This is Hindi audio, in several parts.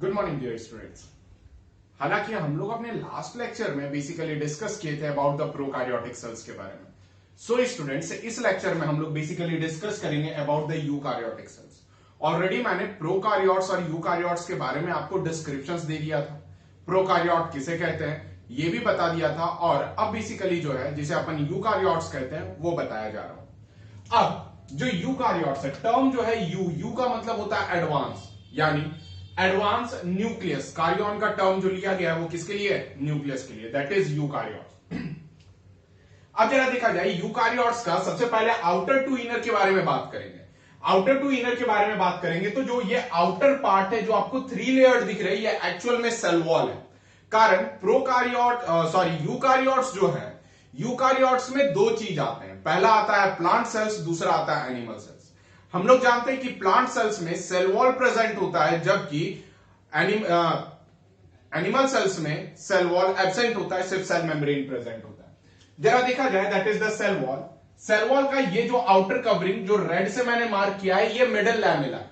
Good morning dear students. हालांकि हम लोग अपने लास्ट लेक्चर में बेसिकली डिस्कस किए थे अबाउट द प्रोकार्योटिक सेल्स के बारे में। सो स्टूडेंट्स, इस लेक्चर में हम लोग बेसिकली डिस्कस करेंगे about the eukaryotic cells. Already मैंने प्रोकार्योट्स और यूकार्योट्स के बारे में आपको डिस्क्रिप्शंस दे दिया था। प्रोकार्योट किसे कहते हैं ये भी बता दिया था, और अब बेसिकली जो है जिसे अपन यूकार्योट्स कहते हैं वो बताया जा रहा हूं। अब जो यूकार्योट्स है, टर्म जो है यू का मतलब होता है एडवांस, यानी एडवांस न्यूक्लियस। कार्योन का टर्म जो लिया गया है वो किसके लिए? न्यूक्लियस के लिए, दैट इज यूकार्योट्स। अब जरा देखा जाए यूकार्योट्स का, सबसे पहले आउटर टू इनर के बारे में बात करेंगे। आउटर टू इनर के बारे में बात करेंगे तो जो ये आउटर पार्ट है जो आपको 3 लेयर्ड दिख रही है, एक्चुअल में सेल वॉल है। कारण यूकार्योट्स जो है, यूकार्योट्स में दो चीज आते हैं। पहला आता है प्लांट सेल्स, दूसरा आता है एनिमल सेल्स। हम लोग जानते हैं कि प्लांट सेल्स में सेल वॉल प्रेजेंट होता है, जबकि एनिमल सेल्स में सेल वॉल एब्सेंट होता है, सिर्फ सेल मेम्ब्रेन प्रेजेंट होता है। जरा देखा जाए, that is the cell wall. Cell wall का ये जो आउटर कवरिंग जो रेड से मैंने मार्क किया है, ये मिडिल लैमेला है।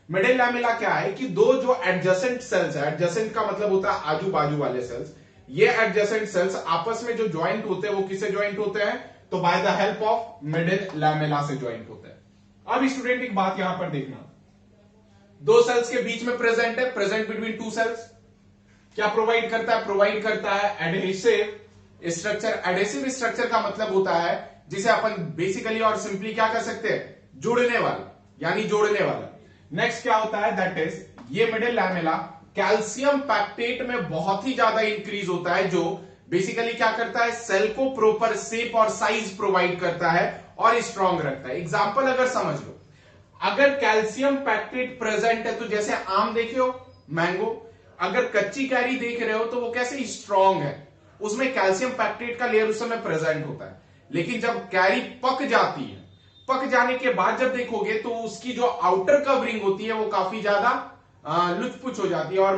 मिडिल लैमेला क्या है कि दो जो एडजेसेंट सेल्स है, एडजेसेंट का मतलब होता है आजू बाजू वाले सेल्स, ये एडजेसेंट सेल्स आपस में जो ज्वाइंट होते हैं वो किससे ज्वाइंट होते हैं? तो by the help of middle lamella से ज्वाइंट होते हैं। अब स्टूडेंट एक बात यहां पर देखना, दो सेल्स के बीच में प्रेजेंट है, प्रेजेंट बिटवीन टू सेल्स, क्या प्रोवाइड करता है? प्रोवाइड करता है एडहेसिव स्ट्रक्चर। एडहेसिव स्ट्रक्चर का मतलब होता है जिसे अपन बेसिकली और सिंपली क्या कर सकते हैं? जुड़ने वाला, यानी जोड़ने वाला। नेक्स्ट क्या होता है? दैट इज ये मिडिल लैमेला कैल्शियम पैक्टेट में बहुत ही ज्यादा इंक्रीज होता है, जो बेसिकली क्या करता है? सेल को प्रॉपर शेप और साइज प्रोवाइड करता है और स्ट्रांग रखता है। एग्जाम्पल अगर समझ लो, अगर कैल्शियम पैक्टेट प्रेजेंट है तो जैसे आम देखे हो, मैंगो, अगर कच्ची कैरी देख रहे हो तो वो कैसे स्ट्रांग है, उसमें कैल्शियम पैक्टेट का लेयर उस समय प्रेजेंट होता है। लेकिन जब कैरी पक जाती है, पक जाने के बाद जब देखोगे तो उसकी जो आउटर कवरिंग होती है वो काफी ज्यादा लुचपुच हो जाती है, और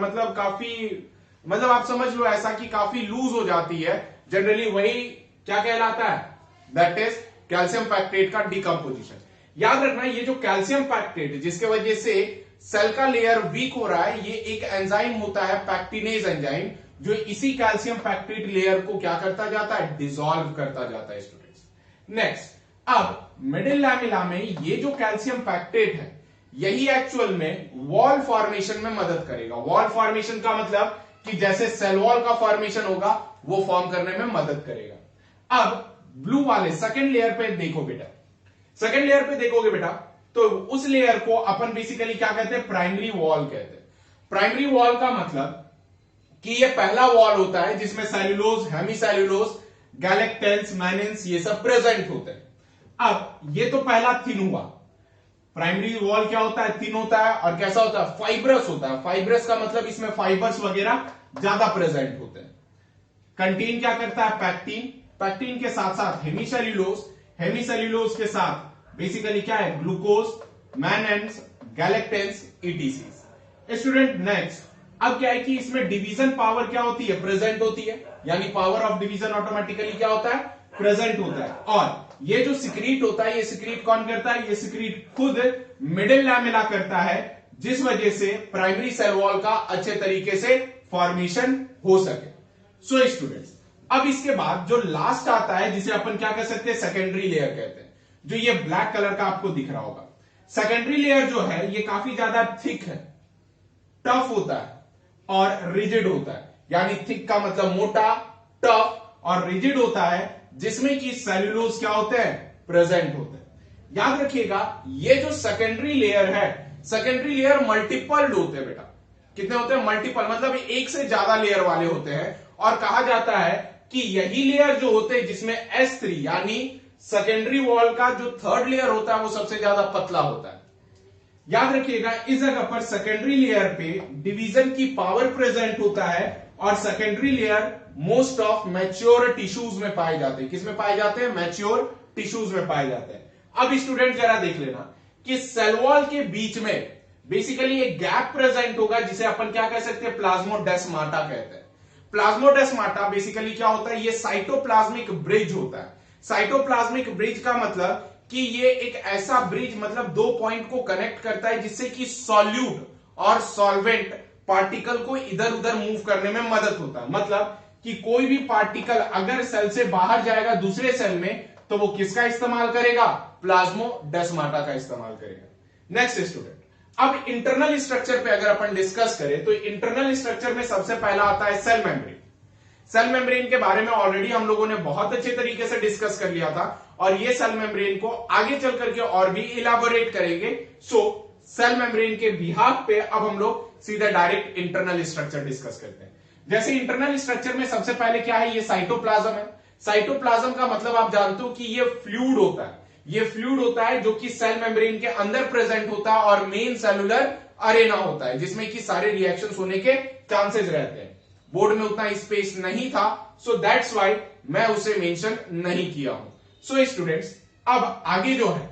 मतलब आप समझ लो ऐसा कि काफी लूज हो जाती है। जनरली वही क्या कहलाता है? दैट इज कैल्शियम पैक्टेट का डिकम्पोजिशन। याद रखना, ये जो कैल्शियम पैक्टेट जिसके वजह से सेल का लेयर वीक हो रहा है, ये एक एंजाइम होता है, पैक्टिनेज एंजाइम, जो इसी कैल्शियम पैक्टेट लेयर को क्या करता जाता है? डिसॉल्व करता जाता है स्टूडेंट्स। नेक्स्ट, अब मिडिल लैमेला में ये जो कैल्शियम पैक्टेट है, यही एक्चुअल में वॉल फॉर्मेशन में मदद करेगा। वॉल फॉर्मेशन का मतलब कि जैसे सेल वॉल का फॉर्मेशन होगा वो फॉर्म करने में मदद करेगा। अब ब्लू वाले सेकेंड लेयर पे देखो बेटा, सेकेंड लेयर पे देखोगे बेटा तो उस लेयर को अपन बेसिकली क्या कहते हैं? प्राइमरी वॉल कहते हैं। प्राइमरी वॉल का मतलब कि ये पहला वॉल होता है जिसमें सेल्यूलोज, हेमीसेल्यूलोज, गैलेक्टेंस, मैनिन्स ये सब प्रेजेंट होते हैं। अब ये तो पहला थिन हुआ। प्राइमरी वॉल क्या होता है? थिन होता है, और कैसा होता है? फाइब्रस होता है। फाइब्रस का मतलब इसमें फाइबर्स वगैरह ज्यादा प्रेजेंट होते हैं। कंटेन क्या करता है? पैक्टीन। पैक्टीन के साथ साथ हेमीसेल्यूलोज, हेमीसेल्यूलोज के साथ बेसिकली क्या है? Glucose, mannose, galactose, ETC. Student next, अब क्या है कि इसमें डिवीजन पावर क्या होती है? प्रेजेंट होती है, यानी पावर ऑफ डिवीजन ऑटोमेटिकली क्या होता है? प्रेजेंट होता है। और ये जो सिक्रीट होता है, ये सिक्रीट कौन करता है? ये सिक्रीट खुद मिडिल लैमेला करता है, जिस वजह से प्राइमरी सेल वॉल का अच्छे तरीके से फॉर्मेशन हो सके। सो स्टूडेंट्स, अब इसके बाद जो लास्ट आता है जिसे अपन क्या कह सकते हैं? सेकेंडरी लेयर कहते हैं, जो ये ब्लैक कलर का आपको दिख रहा होगा। सेकेंडरी लेयर जो है ये काफी ज्यादा थिक है, टफ होता है और रिजिड होता है। यानी थिक का मतलब मोटा, टफ और रिजिड होता है, जिसमें कि सेल्यूलोज क्या होते हैं? प्रेजेंट होते हैं। याद रखिएगा, ये जो सेकेंडरी लेयर है, सेकेंडरी लेयर मल्टीपल्ड होते हैं बेटा। कितने होते हैं? मल्टीपल, मतलब एक से ज्यादा लेयर वाले होते हैं। और कहा जाता है कि यही लेयर जो होते हैं जिसमें S3 यानी सेकेंडरी वॉल का जो थर्ड लेयर होता है वो सबसे ज्यादा पतला होता है। याद रखिएगा, इस जगह पर सेकेंडरी लेयर पे डिवीजन की पावर प्रेजेंट होता है, और secondary layer most of mature tissues में पाए जाते हैं। किसमें पाए जाते हैं? मैच्योर टिश्यूज में पाए जाते हैं। अब स्टूडेंट जरा देख लेना कि सेल वॉल के बीच में बेसिकली एक गैप प्रेजेंट होगा, जिसे अपन क्या कह सकते हैं? प्लाज्मोडेस्माटा कहते हैं। प्लाज्मोडेस्माटा बेसिकली क्या होता है? ये साइटोप्लाज्मिक ब्रिज होता है। साइटोप्लाज्मिक ब्रिज का मतलब कि ये एक ऐसा ब्रिज, मतलब दो पॉइंट को कनेक्ट करता है जिससे कि सॉल्यूट और सॉल्वेंट पार्टिकल को इधर उधर मूव करने में मदद होता है। मतलब कि कोई भी पार्टिकल अगर सेल से बाहर जाएगा दूसरे सेल में, तो वो किसका इस्तेमाल करेगा? प्लाज्मोडेस्माटा का इस्तेमाल करेगा। नेक्स्ट स्टूडेंट, अब इंटरनल स्ट्रक्चर पे अगर अपन डिस्कस करें तो इंटरनल स्ट्रक्चर में सबसे पहला आता है सेल मेम्ब्रेन। सेल मेम्ब्रेन के बारे में ऑलरेडी हम लोगों ने बहुत अच्छे तरीके से डिस्कस कर लिया था, और ये सेल मेम्ब्रेन को आगे चल करके और भी इलाबोरेट करेंगे। सो सेल मेम्ब्रेन के बिहाफ पे अब हम लोग सीधा डायरेक्ट इंटरनल स्ट्रक्चर डिस्कस करते हैं। जैसे इंटरनल स्ट्रक्चर में सबसे पहले क्या है? ये साइटोप्लाज्म है। साइटोप्लाज्म का मतलब आप जानते हो कि ये फ्लूइड होता है। ये फ्लूइड होता है जो कि सेल मेम्ब्रेन के अंदर प्रेजेंट होता है और मेन सेलुलर अरेना होता है, जिसमें कि सारे रिएक्शंस होने के चांसेस रहते हैं। बोर्ड में उतना स्पेस नहीं था, सो दैट्स व्हाई मैं उसे मेंशन नहीं किया हूं। सो स्टूडेंट्स, अब आगे जो है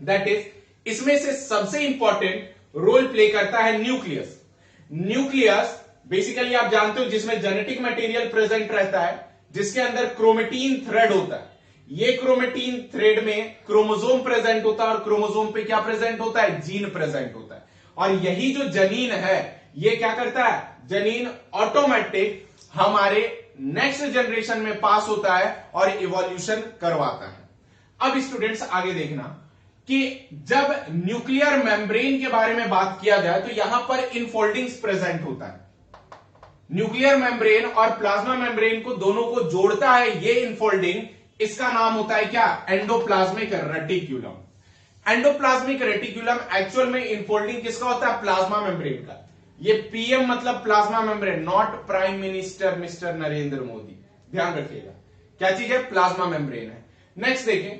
दैट इज, इसमें से सबसे इंपॉर्टेंट रोल प्ले करता है न्यूक्लियस। न्यूक्लियस बेसिकली आप जानते हो जिसमें जेनेटिक मटेरियल प्रेजेंट रहता है, जिसके अंदर क्रोमेटिन थ्रेड होता है। ये क्रोमेटिन थ्रेड में क्रोमोसोम प्रेजेंट होता है, और क्रोमोसोम पे क्या प्रेजेंट होता है? जीन प्रेजेंट होता है। और यही जो जनीन है, ये क्या करता है? जनीन ऑटोमेटिक हमारे नेक्स्ट जनरेशन में पास होता है और इवोल्यूशन करवाता है। अब स्टूडेंट्स आगे देखना कि जब न्यूक्लियर मेम्ब्रेन के बारे में बात किया जाए तो यहां पर इनफोल्डिंग्स प्रेजेंट होता है। न्यूक्लियर मेम्ब्रेन और प्लाज्मा मेम्ब्रेन को दोनों को जोड़ता है ये इनफोल्डिंग, इसका नाम होता है क्या? Endoplasmic reticulum. Endoplasmic reticulum actual में इनफोल्डिंग किसका होता है? प्लाज्मा मेम्ब्रेन का। ये पीएम मतलब plasma membrane, not prime minister mister Narendra Modi, ध्यान रखिएगा। क्या चीज है? प्लाज्मा मेम्ब्रेन है। नेक्स्ट देखें,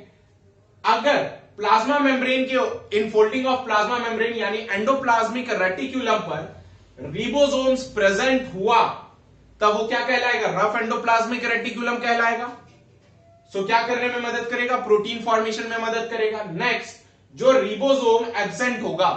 अगर प्लाज्मा मेम्ब्रेन के इनफोल्डिंग ऑफ प्लाज्मा मेम्ब्रेन यानी एंडोप्लाज्मिक रेटिक्यूलम पर रिबोसोम्स प्रेजेंट हुआ, तब वो क्या कहलाएगा? रफ एंडोप्लाज्मिक रेटिक्यूलम कहलाएगा। सो क्या करने में मदद करेगा? प्रोटीन फॉर्मेशन में मदद करेगा। नेक्स्ट, जो रिबोसोम एब्सेंट होगा,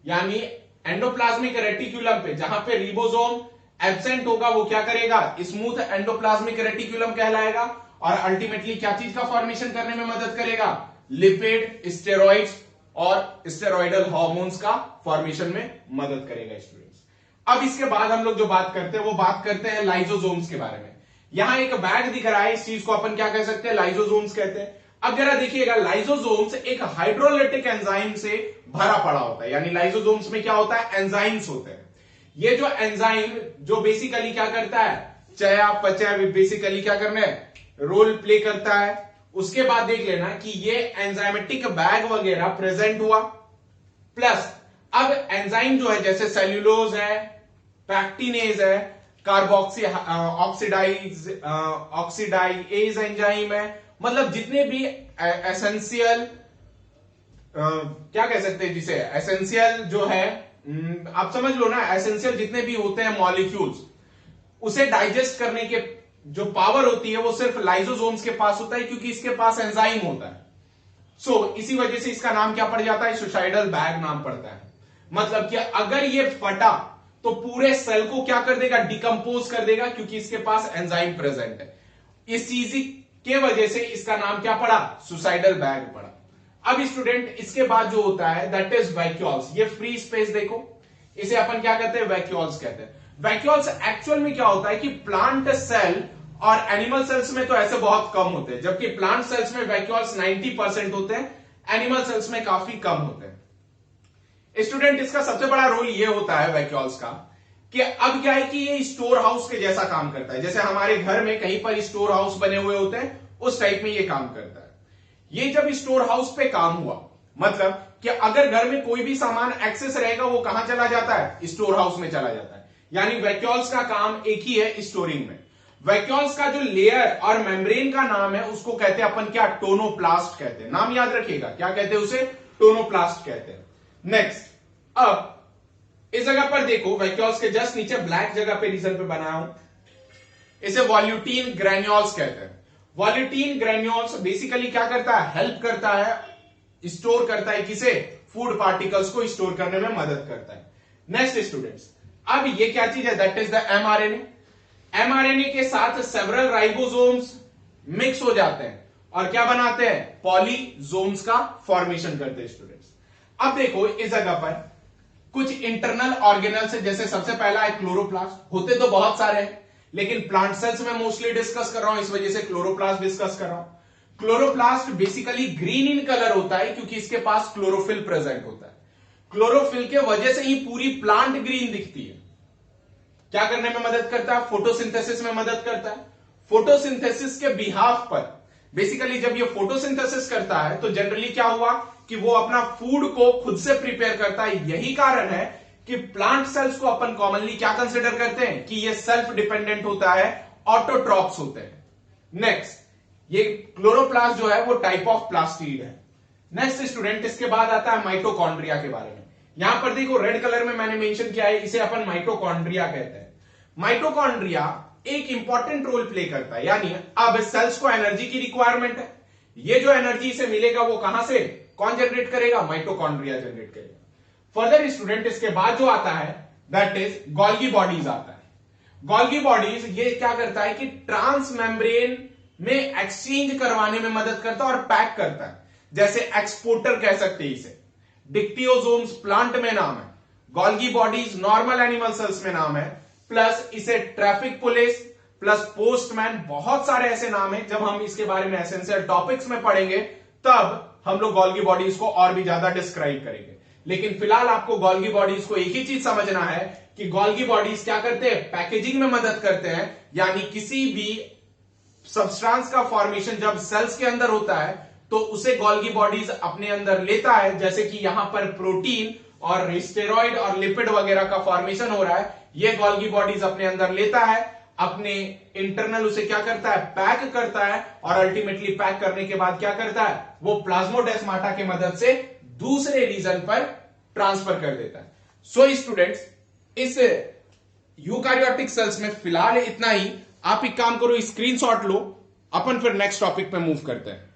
यानी एंडोप्लाज्मिक रेटिक्यूलम पे जहां पे रिबोसोम एब्सेंट होगा, वो क्या करेगा? स्मूथ एंडोप्लाज्मिक रेटिक्यूलम कहलाएगा, और अल्टीमेटली क्या चीज का फॉर्मेशन करने में मदद करेगा? लिपिड, स्टेरॉइड्स और स्टेरॉइडल हार्मोन्स का फॉर्मेशन में मदद करेगा स्टूडेंट्स। अब इसके बाद हम लोग जो बात करते हैं वो बात करते हैं लाइसोसोम्स के बारे में। यहां एक बैग दिख रहा है, इस चीज को अपन क्या कह सकते हैं? लाइसोसोम्स कहते हैं। अब जरा देखिएगा, लाइसोसोम्स एक हाइड्रोलाइटिक एंजाइम से भरा पड़ा होता है, यानी लाइसोसोम्स में क्या होता है? एंजाइम्स होते हैं। ये जो एंजाइम जो बेसिकली क्या करता है? चयापचय बेसिकली क्या करना है? रोल प्ले करता है। उसके बाद देख लेना कि ये एंजाइमेटिक बैग वगैरह प्रेजेंट हुआ, प्लस अब एंजाइम जो है जैसे सेल्यूलोज है, पैक्टिनेज है, कार्बोक्सी ऑक्सीडाइज एंजाइम है, मतलब जितने भी एसेंशियल क्या कह सकते हैं जिसे, एसेंशियल जो है, आप समझ लो ना, एसेंशियल जितने भी होते हैं मॉलिक्यूल्स, उसे डाइजेस्ट करने के जो पावर होती है वो सिर्फ लाइसोसोम्स के पास होता है, क्योंकि इसके पास एंजाइम होता है। सो इसी वजह से इसका नाम क्या पड़ जाता है? सुसाइडल बैग नाम पड़ता है। मतलब कि अगर ये फटा तो पूरे सेल को क्या कर देगा? डिकम्पोज कर देगा, क्योंकि इसके पास एंजाइम प्रेजेंट है। इस चीज के वजह से इसका नाम क्या पड़ा? सुसाइडल बैग पड़ा। अब स्टूडेंट, इसके बाद जो होता है दैट इज वैक्यूल्स। ये फ्री स्पेस देखो, इसे अपन क्या कहते हैं? वैक्यूल्स कहते हैं। वैक्यूल्स एक्चुअल में क्या होता है कि प्लांट सेल और एनिमल सेल्स में तो ऐसे बहुत कम होते हैं, जबकि प्लांट सेल्स में वैक्यूल्स 90% होते हैं, एनिमल सेल्स में काफी कम होते हैं। स्टूडेंट, इसका सबसे बड़ा रोल ये होता है वैक्यूल्स का कि अब क्या है कि ये स्टोर हाउस के जैसा काम करता है। जैसे हमारे घर में कहीं पर स्टोर हाउस बने हुए होते हैं, उस टाइप में ये काम करता है। ये जब स्टोर हाउस पे काम हुआ, मतलब कि अगर घर में कोई भी सामान एक्सेस रहेगा, वो कहां चला जाता है? स्टोर हाउस में चला जाता है। यानी वैक्यूल्स का काम एक ही है, स्टोरिंग में। वैक्यूल्स का जो लेयर और मेम्ब्रेन का नाम है उसको कहते हैं अपन क्या? टोनोप्लास्ट कहते हैं। नाम याद रखिएगा, क्या कहते हैं उसे? टोनोप्लास्ट कहते हैं। नेक्स्ट, अब इस जगह पर देखो, वैक्यूल्स के जस्ट नीचे ब्लैक जगह पे रीजन पे बनाया हूं, इसे वॉल्यूटीन ग्रैन्यूल्स कहते हैं। वॉल्यूटीन ग्रैन्यूल्स बेसिकली क्या करता है? हेल्प करता है, स्टोर करता है, किसे? फूड पार्टिकल्स को स्टोर करने में मदद करता है। नेक्स्ट स्टूडेंट्स, अब ये क्या चीज है? That is the mRNA. MRNA के साथ सेवरल राइबोसोम्स मिक्स हो जाते हैं और क्या बनाते हैं? पॉलीसोम्स का फॉर्मेशन करते हैं स्टूडेंट्स। अब देखो इस जगह पर कुछ इंटरनल ऑर्गेनल्स है, जैसे सबसे पहला है क्लोरोप्लास्ट। होते तो बहुत सारे हैं, लेकिन प्लांट सेल्स में मोस्टली डिस्कस कर रहा हूं, इस वजह से क्लोरोप्लास्ट डिस्कस कर रहा हूं। Chloroplast basically green in colour होता है क्योंकि इसके पास क्लोरोफिल प्रेजेंट होता है। क्लोरोफिल के वजह से ही पूरी प्लांट ग्रीन दिखती है। क्या करने में मदद करता है? फोटोसिंथेसिस में मदद करता है। फोटोसिंथेसिस के बिहाफ पर बेसिकली जब ये फोटोसिंथेसिस करता है तो जनरली क्या हुआ कि वो अपना फूड को खुद से प्रिपेयर करता है। यही कारण है कि प्लांट सेल्स को अपन कॉमनली क्या कंसिडर करते हैं कि ये सेल्फ डिपेंडेंट होता है, ऑटोट्रॉप्स होते हैं। नेक्स्ट, ये क्लोरोप्लास्ट जो है वो टाइप ऑफ प्लास्टिड है। नेक्स्ट स्टूडेंट, इसके बाद आता है माइटोकॉन्ड्रिया के बारे में। यहां पर देखो रेड कलर में मैंने मेंशन किया है, इसे अपन माइटोकॉन्ड्रिया कहते हैं। माइटोकॉन्ड्रिया एक इंपॉर्टेंट रोल प्ले करता है, यानी अब सेल्स को एनर्जी की रिक्वायरमेंट है। ये जो एनर्जी इसे मिलेगा वो कहां से, कौन जनरेट करेगा? माइटोकॉन्ड्रिया जनरेट करेगा। फर्दर स्टूडेंट, इसके बाद जो आता है दैट इज गोल्गी बॉडीज आता है। गोल्गी बॉडीज ये क्या करता है कि ट्रांस मेम्ब्रेन में एक्सचेंज करवाने में मदद करता है और पैक करता है। जैसे एक्सपोर्टर कह सकते हैं इसे। डिक्टियोसोम्स प्लांट में नाम है, Golgi bodies normal animal cells में नाम है, प्लस इसे ट्रैफिक पुलिस प्लस पोस्टमैन, बहुत सारे ऐसे नाम हैं। जब हम इसके बारे में एसेंशियल टॉपिक्स में पढ़ेंगे तब हम लोग गोल्गी बॉडीज को और भी ज्यादा डिस्क्राइब करेंगे। लेकिन फिलहाल आपको गोल्गी बॉडीज को एक ही चीज समझना है कि गोल्गी बॉडीज क्या करते हैं? पैकेजिंग में मदद करते हैं। यानी किसी भी सब्सटेंस का फॉर्मेशन जब सेल्स के अंदर होता है तो उसे गोल्गी बॉडीज अपने अंदर लेता है। जैसे कि यहां पर प्रोटीन और स्टेरॉइड और लिपिड वगैरह का फॉर्मेशन हो रहा है, ये गोल्गी बॉडीज अपने अंदर लेता है, अपने इंटरनल उसे क्या करता है? पैक करता है, और अल्टीमेटली पैक करने के बाद क्या करता है? वो प्लाज्मोडेस्माटा की मदद से दूसरे रीजन पर ट्रांसफर कर देता है। सो स्टूडेंट्स, इस यूकारियोटिक सेल्स में फिलहाल इतना ही। आप एक काम करो, स्क्रीनशॉट लो, अपन फिर नेक्स्ट टॉपिक पे मूव करते हैं।